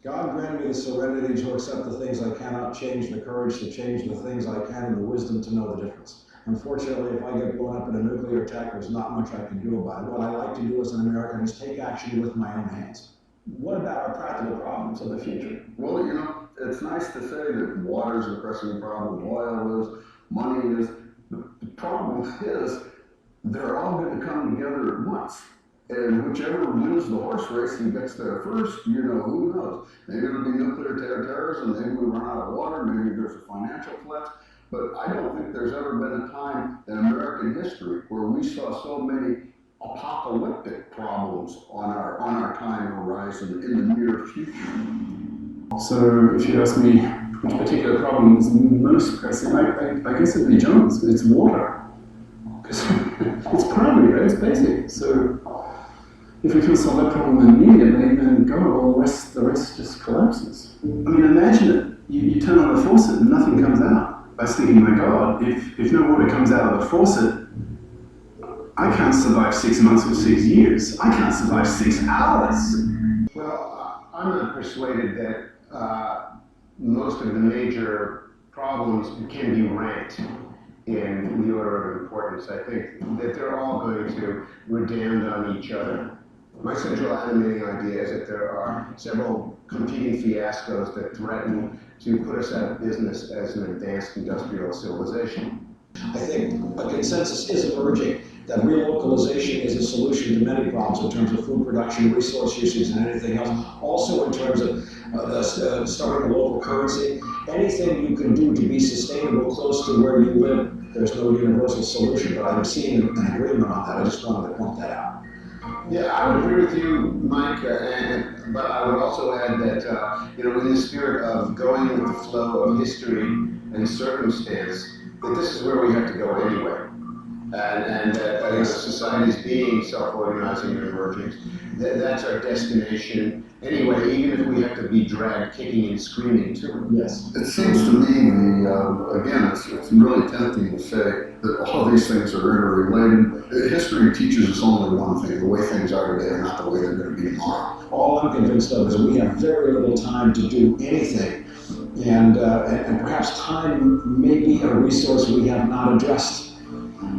God grant me the serenity to accept the things I cannot change, the courage to change the things I can, and the wisdom to know the difference. Unfortunately, if I get blown up in a nuclear attack, there's not much I can do about it. What I like to do as an American is take action with my own hands. What about our practical problems of the future? Well, it's nice to say that water is a pressing problem, oil is, money is. The problem is they're all going to come together at once. And whichever wins the horse race and gets there first, who knows? Maybe it'll be nuclear terrorism, maybe we run out of water, maybe there's a financial collapse. But I don't think there's ever been a time in American history where we saw so many apocalyptic problems on our time horizon in the near future. So if you ask me which particular problem is most pressing, I guess it'd be John's. It's water. Because it's primary, right? It's basic. So if we can solve that problem immediately, then God, all the rest just collapses. I mean, imagine it. You turn on the faucet and nothing comes out. I was thinking, my God, if no water comes out of the faucet, I can't survive 6 months or 6 years. I can't survive 6 hours. Well, I'm not persuaded that most of the major problems can be ranked in the order of importance. I think that they're all going to redound on each other. My central animating idea is that there are several competing fiascos that threaten to put us out of business as an advanced industrial civilization. I think a consensus is emerging that relocalization is a solution to many problems in terms of food production, resource usage, and anything else. Also in terms of starting a local currency. Anything you can do to be sustainable close to where you live, there's no universal solution, but I'm seeing an agreement on that. I just wanted to point that out. Yeah, I would agree with you, Mike, but I would also add that, in the spirit of going with the flow of history and circumstance, that this is where we have to go anyway. And that society's being self-organizing and emerging, that's our destination anyway, even if we have to be dragged kicking and screaming too. Yes. It seems to me, again, it's really tempting to say that all these things are interrelated. History teaches us only one thing: the way things are today are not the way they're going to be tomorrow. All I'm convinced of is we have very little time to do anything, and perhaps time may be a resource we have not addressed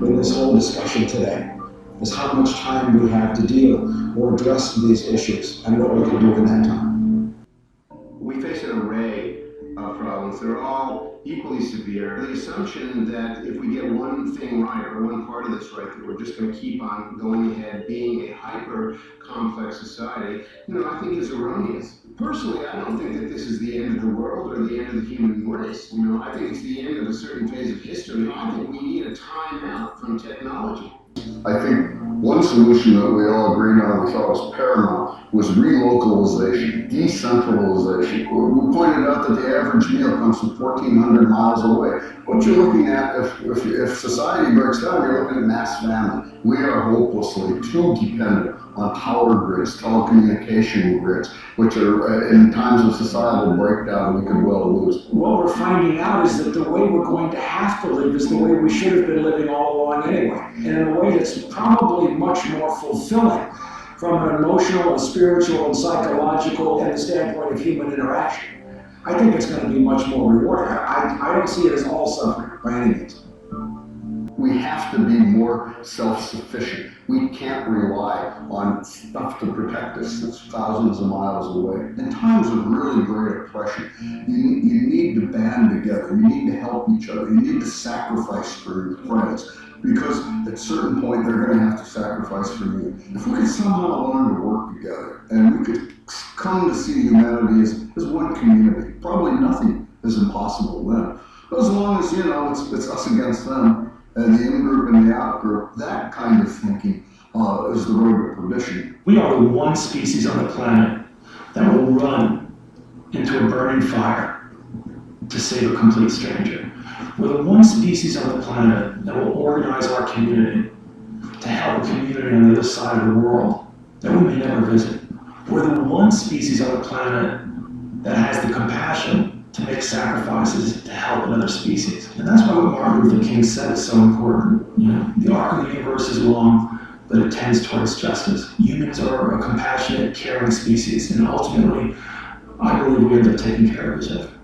in this whole discussion today, is how much time we have to deal or address these issues and what we can do in that time. We face an array of problems. They're all equally severe. The assumption that if we get one thing right or one part of this right, that we're just going to keep on going ahead being a hyper-complex society, I think is erroneous. Personally, I don't think that this is the end of the world or the end of the human race. I think it's the end of a certain phase of history. I think we need a time out from technology. I think one solution that we all agreed on, we thought was paramount, was relocalization, decentralization. We pointed out that the average meal comes from 1,400 miles away. What you're looking at, if society breaks down, you're looking at mass famine. We are hopelessly too dependent on power grids, telecommunication grids, which are, in times of societal breakdown, we could well lose. What we're finding out is that the way we're going to have to live is the way we should have been living all along anyway, and in a way that's probably much more fulfilling from an emotional and spiritual and psychological and the standpoint of human interaction. I think it's going to be much more rewarding. I don't see it as all suffering by any means. We have to be more self-sufficient. We can't rely on stuff to protect us that's thousands of miles away. In times of really great oppression, you need to band together. You need to help each other. You need to sacrifice for your friends, because at a certain point they're going to have to sacrifice for you. If we could somehow learn to work together and we could come to see humanity as one community, probably nothing is impossible then. But as long as, it's us against them, and the in-group and the out-group, that kind of thinking is the road to perdition. We are the one species on the planet that will run into a burning fire to save a complete stranger. We're the one species on the planet that will organize our community to help a community on the other side of the world that we may never visit. We're the one species on the planet that has the compassion to make sacrifices to help another species. And that's why what Martin Luther King said is so important. The arc of the universe is long, but it tends towards justice. Humans are a compassionate, caring species, and ultimately, I believe we end up taking care of each other.